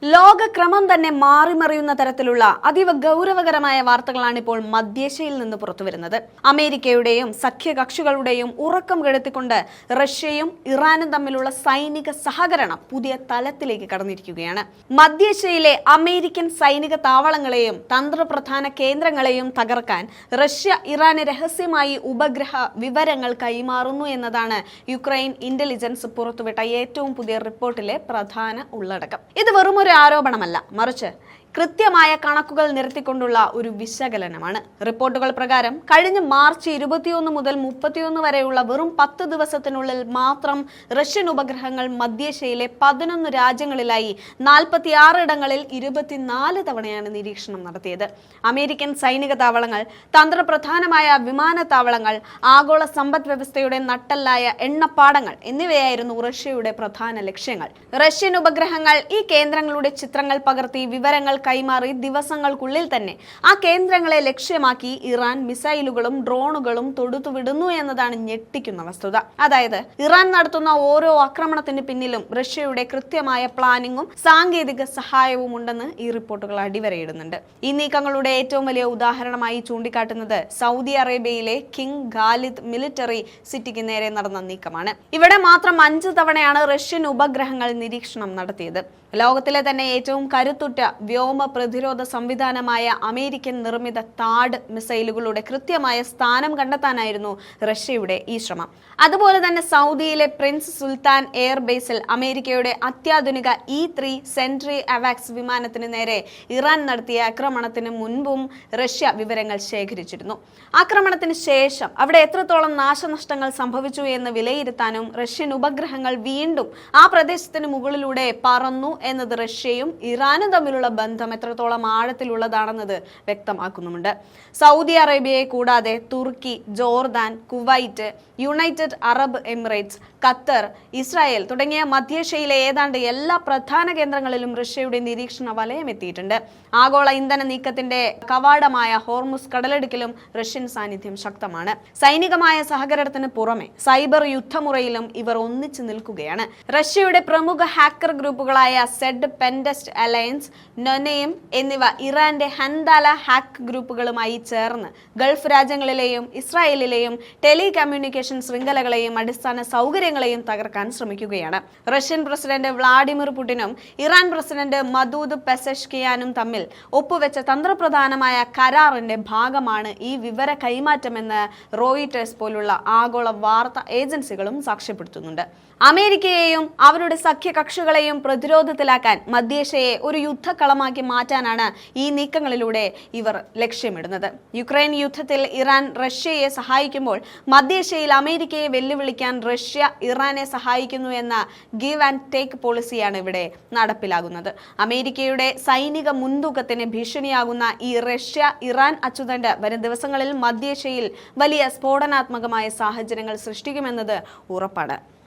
ലോകക്രമം തന്നെ മാറിമറിയുന്ന തരത്തിലുള്ള അതീവ ഗൗരവകരമായ വാർത്തകളാണ് ഇപ്പോൾ മധ്യേഷ്യയിൽ നിന്ന് പുറത്തുവരുന്നത്. അമേരിക്കയുടെയും സഖ്യകക്ഷികളുടെയും ഉറക്കം കെടുത്തിക്കൊണ്ട് റഷ്യയും ഇറാനും തമ്മിലുള്ള സൈനിക സഹകരണം പുതിയ തലത്തിലേക്ക് കടന്നിരിക്കുകയാണ്. മധ്യേഷ്യയിലെ അമേരിക്കൻ സൈനിക താവളങ്ങളെയും തന്ത്രപ്രധാന കേന്ദ്രങ്ങളെയും തകർക്കാൻ റഷ്യ ഇറാന് രഹസ്യമായി ഉപഗ്രഹ വിവരങ്ങൾ കൈമാറുന്നു എന്നതാണ് യുക്രൈൻ ഇന്റലിജൻസ് പുറത്തുവിട്ട ഏറ്റവും പുതിയ റിപ്പോർട്ടിലെ പ്രധാന ഉള്ളടക്കം. ഇത് വെറും ഒരു ആരോപണമല്ല, മറിച്ച് കൃത്യമായ കണക്കുകൾ നിരത്തിക്കൊണ്ടുള്ള ഒരു വിശകലനമാണ്. റിപ്പോർട്ടുകൾ പ്രകാരം കഴിഞ്ഞ മാർച്ച് 21 മുതൽ 31 വരെയുള്ള വെറും 10 ദിവസത്തിനുള്ളിൽ മാത്രം റഷ്യൻ ഉപഗ്രഹങ്ങൾ മധ്യേഷ്യയിലെ 11 രാജ്യങ്ങളിലായി 46 ഇടങ്ങളിൽ 24 തവണയാണ് നിരീക്ഷണം നടത്തിയത്. അമേരിക്കൻ സൈനിക താവളങ്ങൾ, തന്ത്രപ്രധാനമായ വിമാനത്താവളങ്ങൾ, ആഗോള സമ്പദ് വ്യവസ്ഥയുടെ നട്ടെല്ലായ എണ്ണപ്പാടങ്ങൾ എന്നിവയായിരുന്നു റഷ്യയുടെ പ്രധാന ലക്ഷ്യങ്ങൾ. റഷ്യൻ ഉപഗ്രഹങ്ങൾ ഈ കേന്ദ്രങ്ങളുടെ ചിത്രങ്ങൾ പകർത്തി വിവരങ്ങൾ കൈമാറി ദിവസങ്ങൾക്കുള്ളിൽ തന്നെ ആ കേന്ദ്രങ്ങളെ ലക്ഷ്യമാക്കി ഇറാൻ മിസൈലുകളും ഡ്രോണുകളും തൊടുത്തുവിടുന്നു എന്നതാണ് ഞെട്ടിക്കുന്ന വസ്തുത. അതായത് ഇറാൻ നടത്തുന്ന ഓരോ ആക്രമണത്തിന് പിന്നിലും റഷ്യയുടെ കൃത്യമായ പ്ലാനിങ്ങും സാങ്കേതിക സഹായവും ഉണ്ടെന്ന് ഈ റിപ്പോർട്ടുകൾ അടിവരയിടുന്നുണ്ട്. ഈ നീക്കങ്ങളുടെ ഏറ്റവും വലിയ ഉദാഹരണമായി ചൂണ്ടിക്കാട്ടുന്നത് സൗദി അറേബ്യയിലെ കിങ് ഖാലിദ് മിലിറ്ററി സിറ്റിക്ക് നേരെ നടന്ന നീക്കമാണ്. ഇവിടെ മാത്രം 5 തവണയാണ് റഷ്യൻ ഉപഗ്രഹങ്ങൾ നിരീക്ഷണം നടത്തിയത്. ലോകത്തിലെ തന്നെ ഏറ്റവും കരുത്തുറ്റ വ്യോമ പ്രതിരോധ സംവിധാനമായ അമേരിക്കൻ നിർമ്മിത താഡ് മിസൈലുകളുടെ കൃത്യമായ സ്ഥാനം കണ്ടെത്താനായിരുന്നു റഷ്യയുടെ ഈ ശ്രമം. അതുപോലെ തന്നെ സൗദിയിലെ പ്രിൻസ് സുൽത്താൻ എയർബേസിൽ അമേരിക്കയുടെ അത്യാധുനിക E-3 സെൻട്രി അവാക്സ് വിമാനത്തിന് നേരെ ഇറാൻ നടത്തിയ ആക്രമണത്തിന് മുൻപും റഷ്യ വിവരങ്ങൾ ശേഖരിച്ചിരുന്നു. ആക്രമണത്തിന് ശേഷം അവിടെ എത്രത്തോളം നാശനഷ്ടങ്ങൾ സംഭവിച്ചു എന്ന് വിലയിരുത്താനും റഷ്യൻ ഉപഗ്രഹങ്ങൾ വീണ്ടും ആ പ്രദേശത്തിന് മുകളിലൂടെ പറന്നു എന്നത് റഷ്യയും ഇറാനും തമ്മിലുള്ള ബന്ധം എത്രത്തോളം ആഴത്തിലുള്ളതാണെന്നത് വ്യക്തമാക്കുന്നുമുണ്ട്. സൗദി അറേബ്യയെ കൂടാതെ തുർക്കി, Jordan, Kuwait, United Arab Emirates, Qatar, Israel തുടങ്ങിയ മധ്യേഷ്യയിലെ ഏതാണ്ട് എല്ലാ പ്രധാന കേന്ദ്രങ്ങളിലും റഷ്യയുടെ നിരീക്ഷണ വലയം എത്തിയിട്ടുണ്ട്. ആഗോള ഇന്ധന നീക്കത്തിന്റെ കവാടമായ ഹോർമുസ് കടലിടുക്കിലും റഷ്യൻ സാന്നിധ്യം ശക്തമാണ്. സൈനികമായ സഹകരണത്തിന് പുറമെ സൈബർ യുദ്ധമുറയിലും ഇവർ ഒന്നിച്ചു നിൽക്കുകയാണ്. റഷ്യയുടെ പ്രമുഖ ഹാക്കർ ഗ്രൂപ്പുകളായ സെഡ്, പെൻഡസ്റ്റ് അലയൻസ്, നൊനെയും എന്നിവ ഇറാന്റെ ഹൻദാല ഹാക്ക് ഗ്രൂപ്പുകളുമായി ചേർന്ന് ഗൾഫ് രാജ്യങ്ങളിലെയും ഇസ്രായേലിലെയും ടെലികമ്മ്യൂണിക്കേഷൻ ശൃംഖലകളെയും അടിസ്ഥാന സൗകര്യങ്ങളെയും തകർക്കാൻ ശ്രമിക്കുകയാണ്. റഷ്യൻ പ്രസിഡന്റ് വ്ളാഡിമിർ പുടിനും ഇറാൻ പ്രസിഡന്റ് മസൂദ് പെസഷ്കിയാനും തമ്മിൽ ഒപ്പുവെച്ച തന്ത്രപ്രധാനമായ കരാറിന്റെ ഭാഗമാണ് ഈ വിവര കൈമാറ്റമെന്ന് റോയിറ്റേഴ്സ് പോലുള്ള ആഗോള വാർത്താ ഏജൻസികളും സാക്ഷ്യപ്പെടുത്തുന്നുണ്ട്. അമേരിക്കയെയും അവരുടെ സഖ്യകക്ഷികളെയും പ്രതിരോധത്തിലാക്കാൻ മധ്യേഷ്യയെ ഒരു യുദ്ധക്കളമാക്കി മാറ്റാനാണ് ഈ നീക്കങ്ങളിലൂടെ ഇവർ ലക്ഷ്യമിടുന്നത്. യുക്രൈൻ യുദ്ധത്തിൽ ഇറാൻ റഷ്യയെ സഹായിക്കുമ്പോൾ മധ്യേഷ്യയിൽ അമേരിക്കയെ വെല്ലുവിളിക്കാൻ റഷ്യ ഇറാനെ സഹായിക്കുന്നു എന്ന ഗിവ് ആൻഡ് ടേക്ക് പോളിസിയാണ് ഇവിടെ നടപ്പിലാകുന്നത്. അമേരിക്കയുടെ സൈനിക മുൻതൂക്കത്തിന് ഭീഷണിയാകുന്ന ഈ റഷ്യ ഇറാൻ അച്ചുതണ്ട് വരും ദിവസങ്ങളിൽ മധ്യേഷ്യയിൽ വലിയ സ്ഫോടനാത്മകമായ സാഹചര്യങ്ങൾ സൃഷ്ടിക്കുമെന്നത് ഉറപ്പാണ്.